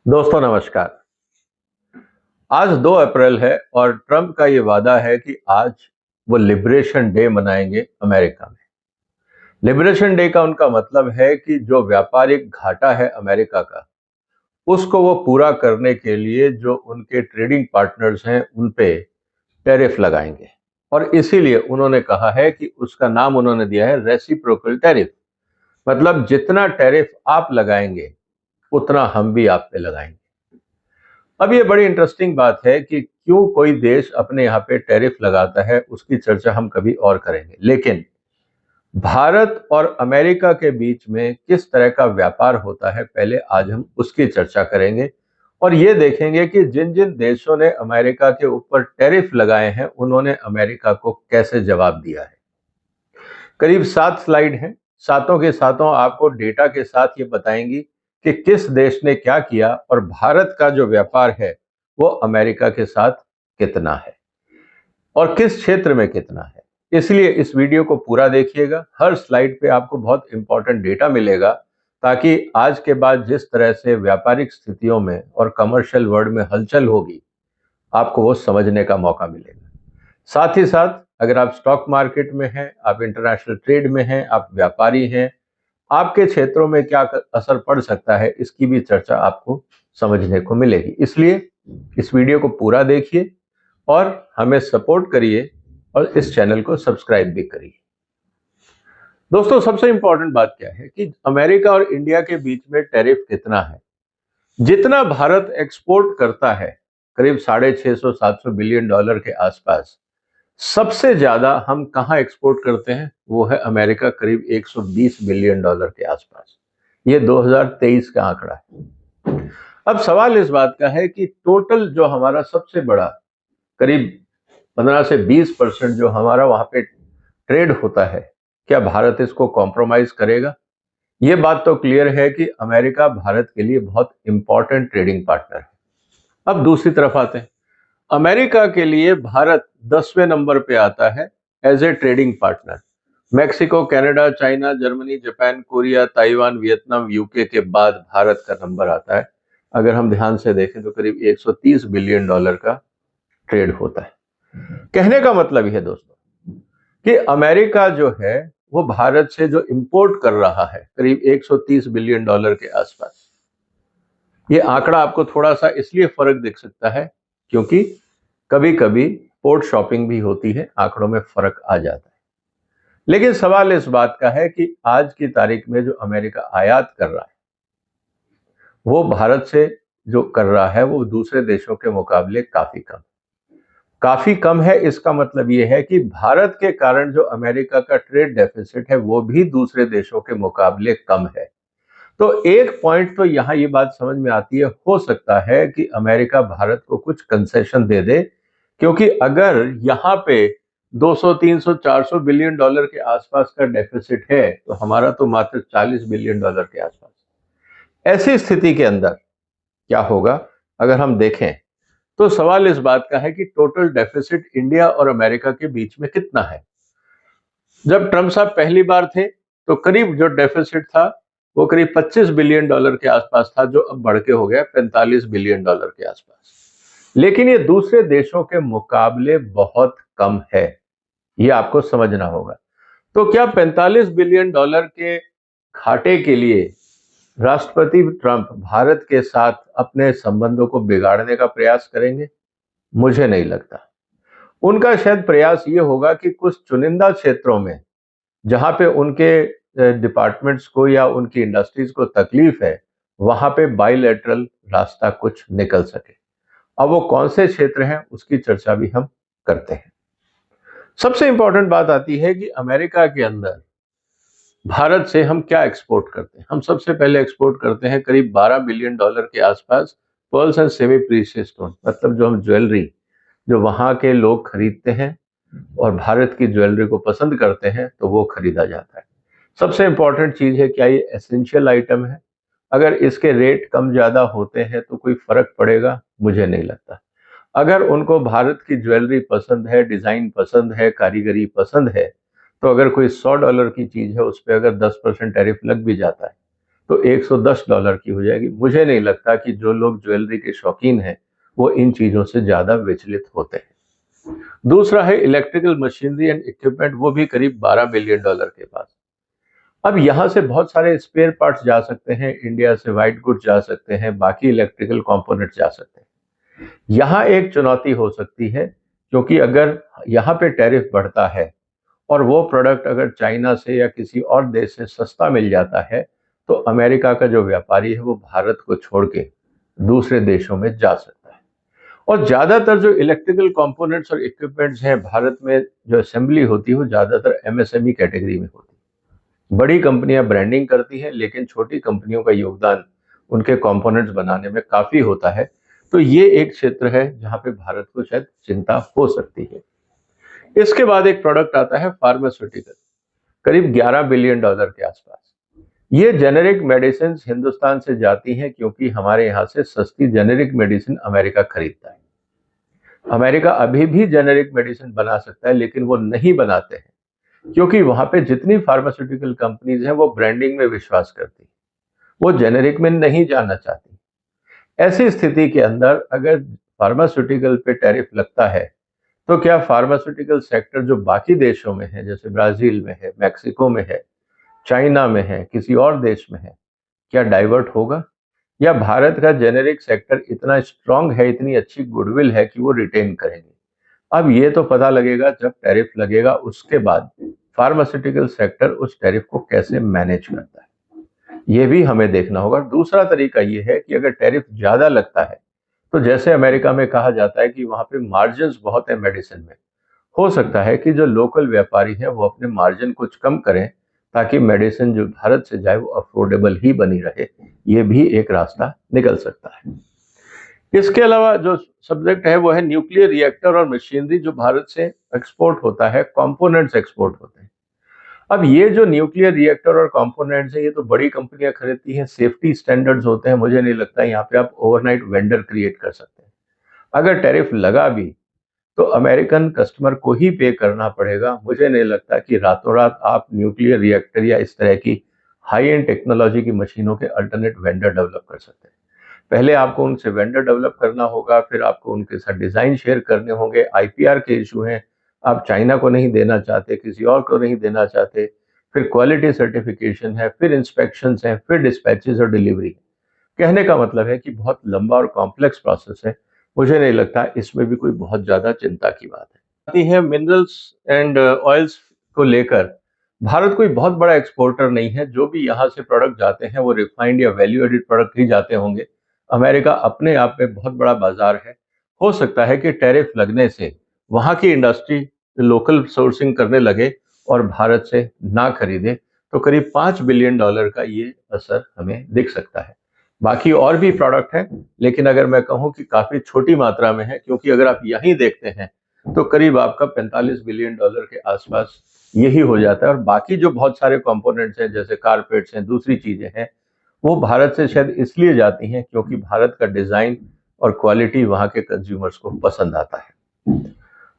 दोस्तों नमस्कार। आज 2 अप्रैल है और ट्रंप का ये वादा है कि आज वो लिबरेशन डे मनाएंगे अमेरिका में। लिबरेशन डे का उनका मतलब है कि जो व्यापारिक घाटा है अमेरिका का, उसको वो पूरा करने के लिए जो उनके ट्रेडिंग पार्टनर्स हैं उन पे टैरिफ लगाएंगे। और इसीलिए उन्होंने कहा है कि उसका नाम उन्होंने दिया है रेसिप्रोकल टैरिफ। मतलब जितना टैरिफ आप लगाएंगे उतना हम भी आप पे लगाएंगे। अब ये बड़ी इंटरेस्टिंग बात है कि क्यों कोई देश अपने यहाँ पे टैरिफ लगाता है, उसकी चर्चा हम कभी और करेंगे। लेकिन भारत और अमेरिका के बीच में किस तरह का व्यापार होता है, पहले आज हम उसकी चर्चा करेंगे और ये देखेंगे कि जिन जिन देशों ने अमेरिका के ऊपर टैरिफ लगाए हैं उन्होंने अमेरिका को कैसे जवाब दिया है। करीब 7 स्लाइड हैं, सातों के सातों आपको डेटा के साथ ये बताएंगी कि किस देश ने क्या किया और भारत का जो व्यापार है वो अमेरिका के साथ कितना है और किस क्षेत्र में कितना है। इसलिए इस वीडियो को पूरा देखिएगा। हर स्लाइड पे आपको बहुत इंपॉर्टेंट डेटा मिलेगा ताकि आज के बाद जिस तरह से व्यापारिक स्थितियों में और कमर्शियल वर्ल्ड में हलचल होगी, आपको वो समझने का मौका मिलेगा। साथ ही साथ अगर आप स्टॉक मार्केट में हैं, आप इंटरनेशनल ट्रेड में हैं, आप व्यापारी हैं, आपके क्षेत्रों में क्या असर पड़ सकता है, इसकी भी चर्चा आपको समझने को मिलेगी। इसलिए इस वीडियो को पूरा देखिए और हमें सपोर्ट करिए और इस चैनल को सब्सक्राइब भी करिए। दोस्तों सबसे इंपॉर्टेंट बात क्या है कि अमेरिका और इंडिया के बीच में टैरिफ कितना है। जितना भारत एक्सपोर्ट करता है, करीब $650-700 बिलियन के आसपास, सबसे ज्यादा हम कहां एक्सपोर्ट करते हैं, वो है अमेरिका, करीब $120 बिलियन के आसपास। ये 2023 का आंकड़ा है। अब सवाल इस बात का है कि टोटल जो हमारा सबसे बड़ा करीब 15 से 20% जो हमारा वहां पे ट्रेड होता है, क्या भारत इसको कॉम्प्रोमाइज करेगा? ये बात तो क्लियर है कि अमेरिका भारत के लिए बहुत इंपॉर्टेंट ट्रेडिंग पार्टनर है। अब दूसरी तरफ आते हैं, अमेरिका के लिए भारत 10वें नंबर पे आता है as a trading partner. Mexico, Canada, China, Germany, Japan, Korea, Taiwan, Vietnam, UK के बाद भारत का नंबर आता है। अगर हम ध्यान से देखें तो करीब $130 बिलियन का ट्रेड होता है। कहने का मतलब यह है दोस्तों कि अमेरिका जो है वो भारत से जो इंपोर्ट कर रहा है करीब $130 बिलियन के आसपास। ये आंकड़ा आपको थोड़ा सा इसलिए फर्क दिख सकता है क्योंकि कभी कभी पोर्ट शॉपिंग भी होती है, आंकड़ों में फर्क आ जाता है। लेकिन सवाल इस बात का है कि आज की तारीख में जो अमेरिका आयात कर रहा है वो भारत से जो कर रहा है वो दूसरे देशों के मुकाबले काफी कम है। इसका मतलब ये है कि भारत के कारण जो अमेरिका का ट्रेड डेफिसिट है वो भी दूसरे देशों के मुकाबले कम है। तो एक पॉइंट तो यहां ये बात समझ में आती है, हो सकता है कि अमेरिका भारत को कुछ कंसेशन दे दे, क्योंकि अगर यहां पे 200, 300, $400 बिलियन के आसपास का डेफिसिट है तो हमारा तो मात्र $40 बिलियन के आसपास। ऐसी स्थिति के अंदर क्या होगा अगर हम देखें तो सवाल इस बात का है कि टोटल डेफिसिट इंडिया और अमेरिका के बीच में कितना है। जब ट्रंप साहब पहली बार थे तो करीब जो डेफिसिट था वो करीब $25 बिलियन के आसपास था, जो अब बढ़ के हो गया $45 बिलियन के आसपास। लेकिन ये दूसरे देशों के मुकाबले बहुत कम है, ये आपको समझना होगा। तो क्या $45 बिलियन के घाटे के लिए राष्ट्रपति ट्रंप भारत के साथ अपने संबंधों को बिगाड़ने का प्रयास करेंगे? मुझे नहीं लगता। उनका शायद प्रयास ये होगा कि कुछ चुनिंदा क्षेत्रों में जहां पे उनके डिपार्टमेंट्स को या उनकी इंडस्ट्रीज को तकलीफ है, वहां पे बाइलेटरल रास्ता कुछ निकल सके। अब वो कौन से क्षेत्र हैं उसकी चर्चा भी हम करते हैं। सबसे इंपॉर्टेंट बात आती है कि अमेरिका के अंदर भारत से हम क्या एक्सपोर्ट करते हैं। हम सबसे पहले एक्सपोर्ट करते हैं करीब $12 बिलियन के आसपास pearls and semi precious stone, मतलब जो हम ज्वेलरी जो वहां के लोग खरीदते हैं और भारत की ज्वेलरी को पसंद करते हैं तो वो खरीदा जाता है। सबसे इंपॉर्टेंट चीज है, क्या ये एसेंशियल आइटम है? अगर इसके रेट कम ज्यादा होते हैं तो कोई फर्क पड़ेगा? मुझे नहीं लगता। अगर उनको भारत की ज्वेलरी पसंद है, डिजाइन पसंद है, कारीगरी पसंद है, तो अगर कोई $100 की चीज है उस पर अगर 10% टैरिफ लग भी जाता है तो $110 की हो जाएगी। मुझे नहीं लगता कि जो लोग ज्वेलरी के शौकीन हैं वो इन चीजों से ज्यादा विचलित होते हैं। दूसरा है इलेक्ट्रिकल मशीनरी एंड इक्विपमेंट, वो भी करीब $12 बिलियन के पास। अब यहां से बहुत सारे स्पेयर पार्ट्स जा सकते हैं, इंडिया से व्हाइट गुड्स जा सकते हैं, बाकी इलेक्ट्रिकल कंपोनेंट्स जा सकते हैं। यहाँ एक चुनौती हो सकती है, क्योंकि अगर यहाँ पे टैरिफ बढ़ता है और वो प्रोडक्ट अगर चाइना से या किसी और देश से सस्ता मिल जाता है, तो अमेरिका का जो व्यापारी है वो भारत को छोड़ के दूसरे देशों में जा सकता है। और ज्यादातर जो इलेक्ट्रिकल कंपोनेंट्स और इक्विपमेंट्स हैं भारत में जो असेंबली होती है वो ज्यादातर एमएसएमई कैटेगरी में होती है। बड़ी कंपनियां ब्रांडिंग करती हैं, लेकिन छोटी कंपनियों का योगदान उनके कंपोनेंट्स बनाने में काफी होता है। तो ये एक क्षेत्र है जहां पे भारत को शायद चिंता हो सकती है। इसके बाद एक प्रोडक्ट आता है फार्मास्यूटिकल, करीब $11 बिलियन के आसपास। ये जेनेरिक मेडिसिन हिंदुस्तान से जाती हैं, क्योंकि हमारे यहाँ से सस्ती जेनेरिक मेडिसिन अमेरिका खरीदता है। अमेरिका अभी भी जेनेरिक मेडिसिन बना सकता है, लेकिन वो नहीं बनाते हैं, क्योंकि वहां पे जितनी फार्मास्यूटिकल कंपनीज हैं वो ब्रांडिंग में विश्वास करती हैं, वो जेनेरिक में नहीं जाना चाहती। ऐसी स्थिति के अंदर अगर फार्मास्यूटिकल पे टैरिफ लगता है, तो क्या फार्मास्यूटिकल सेक्टर जो बाकी देशों में है, जैसे ब्राजील में है, मैक्सिको में है, चाइना में है, किसी और देश में है, क्या डाइवर्ट होगा? या भारत का जेनेरिक सेक्टर इतना स्ट्रांग है, इतनी अच्छी गुडविल है कि वो रिटेन करेंगे? अब ये तो पता लगेगा जब टैरिफ लगेगा, उसके बाद फार्मास्यूटिकल सेक्टर उस टैरिफ को कैसे मैनेज करता है, ये भी हमें देखना होगा। दूसरा तरीका ये है कि अगर टैरिफ ज्यादा लगता है, तो जैसे अमेरिका में कहा जाता है कि वहां पे मार्जिन्स बहुत है मेडिसिन में, हो सकता है कि जो लोकल व्यापारी हैं वो अपने मार्जिन कुछ कम करें, ताकि मेडिसिन जो भारत से जाए वो अफोर्डेबल ही बनी रहे। ये भी एक रास्ता निकल सकता है। इसके अलावा जो सब्जेक्ट है वो है न्यूक्लियर रिएक्टर और मशीनरी, जो भारत से एक्सपोर्ट होता है, कंपोनेंट्स एक्सपोर्ट होते हैं। अब ये जो न्यूक्लियर रिएक्टर और कंपोनेंट्स है, ये तो बड़ी कंपनियां खरीदती हैं, सेफ्टी स्टैंडर्ड्स होते हैं। मुझे नहीं लगता यहाँ पे आप ओवरनाइट वेंडर क्रिएट कर सकते हैं। अगर टैरिफ लगा भी, तो अमेरिकन कस्टमर को ही पे करना पड़ेगा। मुझे नहीं लगता कि रातों रात आप न्यूक्लियर रिएक्टर या इस तरह की हाई एंड टेक्नोलॉजी की मशीनों के अल्टरनेट वेंडर डेवलप कर सकते हैं। पहले आपको उनसे वेंडर डेवलप करना होगा, फिर आपको उनके साथ डिजाइन शेयर करने होंगे, आईपीआर के इशू हैं, आप चाइना को नहीं देना चाहते, किसी और को नहीं देना चाहते, फिर क्वालिटी सर्टिफिकेशन है, फिर इंस्पेक्शन है, फिर डिस्पैचेस और डिलीवरी। कहने का मतलब है कि बहुत लंबा और कॉम्प्लेक्स प्रोसेस है। मुझे नहीं लगता इसमें भी कोई बहुत ज्यादा चिंता की बात है। आती है मिनरल्स एंड ऑयल्स को लेकर, भारत कोई बहुत बड़ा एक्सपोर्टर नहीं है। जो भी यहाँ से प्रोडक्ट जाते हैं वो रिफाइंड या वैल्यू एडिड प्रोडक्ट ही जाते होंगे। अमेरिका अपने आप में बहुत बड़ा बाजार है। हो सकता है कि टैरिफ लगने से वहां की इंडस्ट्री लोकल सोर्सिंग करने लगे और भारत से ना खरीदे, तो करीब $5 बिलियन का ये असर हमें दिख सकता है। बाकी और भी प्रोडक्ट हैं, लेकिन अगर मैं कहूं कि काफी छोटी मात्रा में है, क्योंकि अगर आप यहीं देखते हैं तो करीब आपका $45 बिलियन के आसपास यही हो जाता है। और बाकी जो बहुत सारे कंपोनेंट्स हैं, जैसे कारपेट्स हैं, दूसरी चीजें हैं, वो भारत से शायद इसलिए जाती हैं क्योंकि भारत का डिजाइन और क्वालिटी वहां के कंज्यूमर्स को पसंद आता है।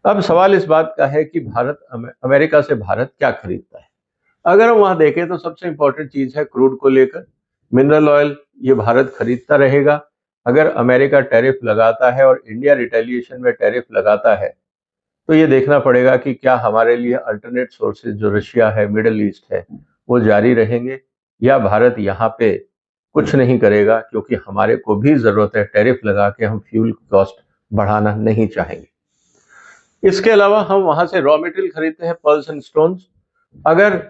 अब सवाल इस बात का है कि भारत अमेरिका से भारत क्या खरीदता है। अगर हम वहां देखें तो सबसे इंपॉर्टेंट चीज है क्रूड को लेकर, मिनरल ऑयल, ये भारत खरीदता रहेगा। अगर अमेरिका टैरिफ लगाता है और इंडिया रिटेलिएशन में टैरिफ लगाता है, तो ये देखना पड़ेगा कि क्या हमारे लिए अल्टरनेट सोर्सेज जो रशिया है, मिडल ईस्ट है, वो जारी रहेंगे, या भारत यहाँ पे कुछ नहीं करेगा, क्योंकि हमारे को भी जरूरत है। टैरिफ लगा के हम फ्यूल कॉस्ट बढ़ाना नहीं चाहेंगे। इसके अलावा हम वहां से रॉ मटेरियल खरीदते हैं, पर्ल्स एंड स्टोन्स। अगर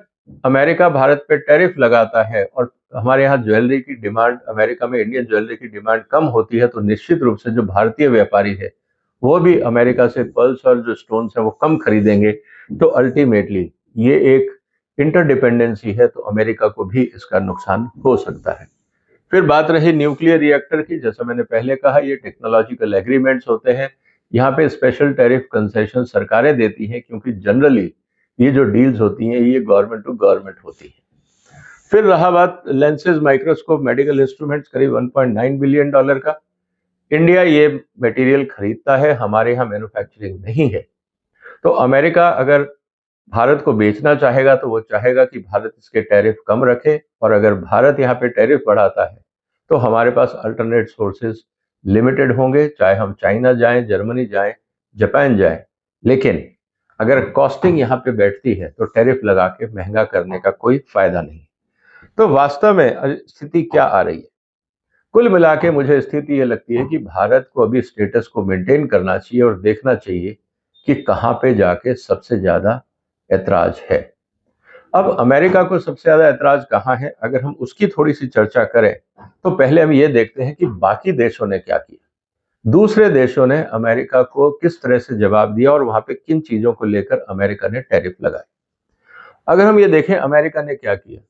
अमेरिका भारत पे टैरिफ लगाता है और हमारे यहाँ ज्वेलरी की डिमांड, अमेरिका में इंडियन ज्वेलरी की डिमांड कम होती है, तो निश्चित रूप से जो भारतीय व्यापारी है वो भी अमेरिका से पर्ल्स और जो स्टोन्स है वो कम खरीदेंगे। तो अल्टीमेटली ये एक इंटरडिपेंडेंसी है, तो अमेरिका को भी इसका नुकसान हो सकता है। फिर बात रही न्यूक्लियर रिएक्टर की, जैसा मैंने पहले कहा, ये टेक्नोलॉजिकल एग्रीमेंट्स होते हैं। यहाँ पे स्पेशल टैरिफ कंसेशन सरकारें देती हैं, क्योंकि जनरली ये जो डील्स होती हैं ये गवर्नमेंट टू गवर्नमेंट होती है। फिर रहा बात लेंसेज, माइक्रोस्कोप, मेडिकल इंस्ट्रूमेंट्स, करीब $1.9 बिलियन का। इंडिया ये मटेरियल खरीदता है, हमारे यहाँ मैन्युफैक्चरिंग नहीं है। तो अमेरिका अगर भारत को बेचना चाहेगा तो वो चाहेगा कि भारत इसके टैरिफ कम रखे, और अगर भारत यहाँ पे टैरिफ बढ़ाता है तो हमारे पास अल्टरनेट सोर्सेज लिमिटेड होंगे, चाहे हम चाइना जाएं, जर्मनी जाएं, जापान जाएं। लेकिन अगर कॉस्टिंग यहाँ पे बैठती है तो टैरिफ लगा के महंगा करने का कोई फायदा नहीं। तो वास्तव में स्थिति क्या आ रही है? कुल मिला के मुझे स्थिति ये लगती है कि भारत को अभी स्टेटस को मेंटेन करना चाहिए और देखना चाहिए कि कहाँ पे जाके सबसे ज्यादा ऐतराज है। अब अमेरिका को सबसे ज्यादा ऐतराज कहाँ है, अगर हम उसकी थोड़ी सी चर्चा करें तो पहले हम ये देखते हैं कि बाकी देशों ने क्या किया, दूसरे देशों ने अमेरिका को किस तरह से जवाब दिया और वहां पे किन चीजों को लेकर अमेरिका ने टैरिफ लगाए। अगर हम ये देखें अमेरिका ने क्या किया,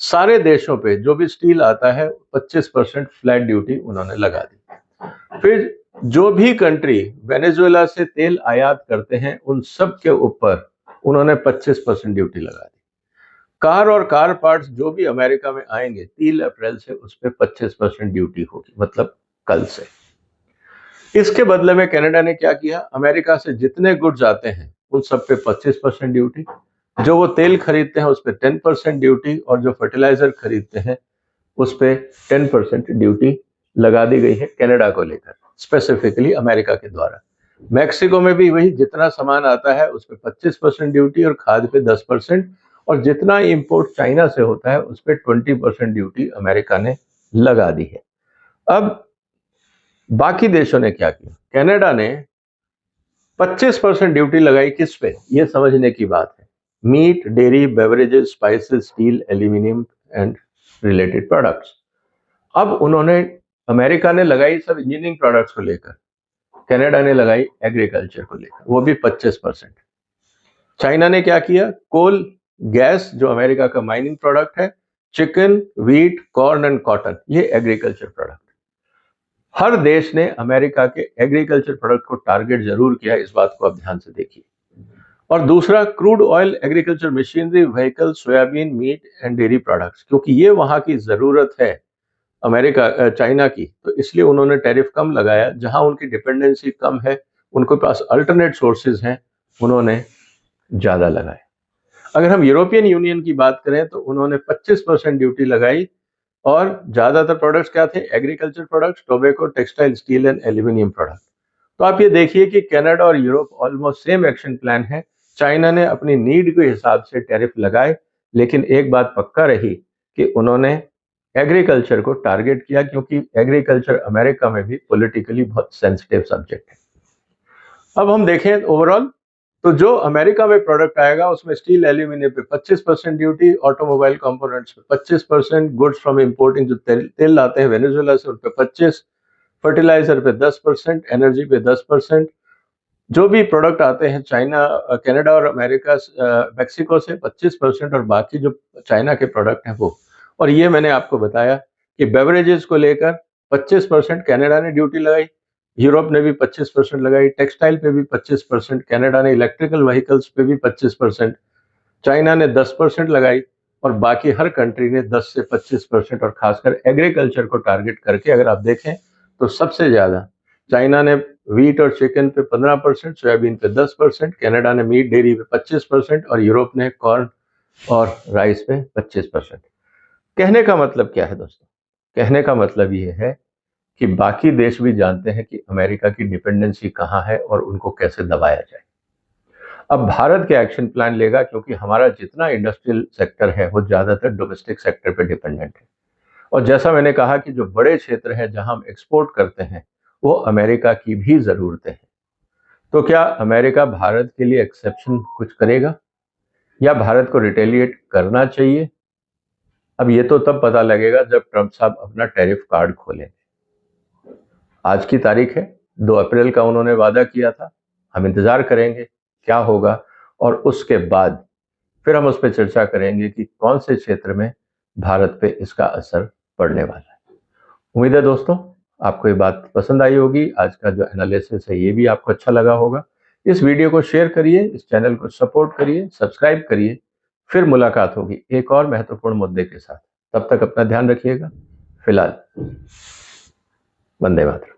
सारे देशों पे जो भी स्टील आता है 25% फ्लैट ड्यूटी उन्होंने लगा दी। फिर जो भी कंट्री वेनेजुएला से तेल आयात करते हैं उन सब के ऊपर उन्होंने 25% ड्यूटी लगा दी। कार और कार पार्ट्स जो भी अमेरिका में आएंगे 3 अप्रैल से उस पर 25% ड्यूटी होगी, मतलब कल से। इसके बदले में कनाडा ने क्या किया, अमेरिका से जितने गुड्स आते हैं उन सब पे 25% ड्यूटी, जो वो तेल खरीदते हैं उस पर 10% ड्यूटी, और जो फर्टिलाइजर खरीदते हैं उस पर 10% ड्यूटी लगा दी गई है कनाडा को लेकर, स्पेसिफिकली अमेरिका के द्वारा। मैक्सिको में भी वही, जितना सामान आता है उस पर 25% ड्यूटी और खाद पे 10%, और जितना इंपोर्ट चाइना से होता है उस पर 20% ड्यूटी अमेरिका ने लगा दी है। अब बाकी देशों ने क्या किया, कनाडा ने 25% ड्यूटी लगाई किस पे, ये समझने की बात है। Meat, dairy, beverages, spices, steel, aluminium and related products. अब उन्होंने, अमेरिका ने लगाई सब इंजीनियरिंग प्रोडक्ट्स को लेकर, कनाडा ने लगाई एग्रीकल्चर को लेकर, वो भी 25%। चाइना ने क्या किया, कोल, गैस जो अमेरिका का माइनिंग प्रोडक्ट है, chicken, wheat, corn and cotton, ये एग्रीकल्चर प्रोडक्ट। हर देश ने अमेरिका के एग्रीकल्चर प्रोडक्ट को टारगेट जरूर किया, इस बात को आप ध्यान से देखिए। और दूसरा, crude oil, agriculture machinery, vehicle, soybean, meat and dairy products, क्योंकि ये वहां की जरूरत है अमेरिका चाइना की, तो इसलिए उन्होंने टैरिफ कम लगाया। जहां उनकी डिपेंडेंसी कम है, उनके पास अल्टरनेट सोर्सेज हैं, उन्होंने ज्यादा लगाए। अगर हम यूरोपियन यूनियन की बात करें तो उन्होंने 25% ड्यूटी लगाई, और ज्यादातर प्रोडक्ट्स क्या थे, agriculture products, tobacco, textile, steel and aluminium product. तो आप ये देखिए कि कनाडा और Europe almost same action plan है। चाइना ने अपनी नीड के हिसाब से टैरिफ लगाए, लेकिन एक बात पक्का रही कि उन्होंने एग्रीकल्चर को टारगेट किया, क्योंकि एग्रीकल्चर अमेरिका में भी पॉलिटिकली बहुत सेंसिटिव सब्जेक्ट है। अब हम देखें ओवरऑल, तो जो अमेरिका में प्रोडक्ट आएगा उसमें स्टील, एल्यूमिनियम पे 25% ड्यूटी, ऑटोमोबाइल कंपोनेंट्स पे 25%, गुड्स फ्रॉम इंपोर्टिंग जो तेल लाते हैं वेनेजुएला से उन पे 25%, फर्टिलाइजर पे 10%, एनर्जी पे 10%, जो भी प्रोडक्ट आते हैं चाइना, कनाडा और अमेरिका, मैक्सिको से 25%, और बाकी जो चाइना के प्रोडक्ट हैं वो। और ये मैंने आपको बताया कि बेवरेजेस को लेकर 25% कनाडा ने ड्यूटी लगाई, यूरोप ने भी 25% लगाई, टेक्सटाइल पे भी 25%, कनाडा ने इलेक्ट्रिकल व्हीकल्स पे भी 25%, चाइना ने 10% लगाई, और बाकी हर कंट्री ने 10 से 25%, और खासकर एग्रीकल्चर को टारगेट करके अगर आप देखें तो सबसे ज्यादा चाइना ने व्हीट और चिकन पे 15%, सोयाबीन पे 10%, कनाडा ने मीट, डेयरी पे 25%, और यूरोप ने कॉर्न और राइस पे 25%। कहने का मतलब क्या है दोस्तों, कहने का मतलब ये है कि बाकी देश भी जानते हैं कि अमेरिका की डिपेंडेंसी कहाँ है और उनको कैसे दबाया जाए। अब भारत क्या एक्शन प्लान लेगा, क्योंकि हमारा जितना इंडस्ट्रियल सेक्टर है वो ज्यादातर डोमेस्टिक सेक्टर पे डिपेंडेंट है, और जैसा मैंने कहा कि जो बड़े क्षेत्र हैं जहां हम एक्सपोर्ट करते हैं वो अमेरिका की भी जरूरतें हैं। तो क्या अमेरिका भारत के लिए एक्सेप्शन कुछ करेगा, या भारत को रिटेलिएट करना चाहिए? अब ये तो तब पता लगेगा जब ट्रंप साहब अपना टैरिफ कार्ड खोलेंगे। आज की तारीख है, 2 अप्रैल का उन्होंने वादा किया था, हम इंतजार करेंगे क्या होगा, और उसके बाद फिर हम उस पर चर्चा करेंगे कि कौन से क्षेत्र में भारत पे इसका असर पड़ने वाला है। उम्मीद है दोस्तों आपको ये बात पसंद आई होगी, आज का जो एनालिसिस है ये भी आपको अच्छा लगा होगा। इस वीडियो को शेयर करिए, इस चैनल को सपोर्ट करिए, सब्सक्राइब करिए। फिर मुलाकात होगी एक और महत्वपूर्ण मुद्दे के साथ। तब तक अपना ध्यान रखिएगा। फिलहाल वंदे मातरम।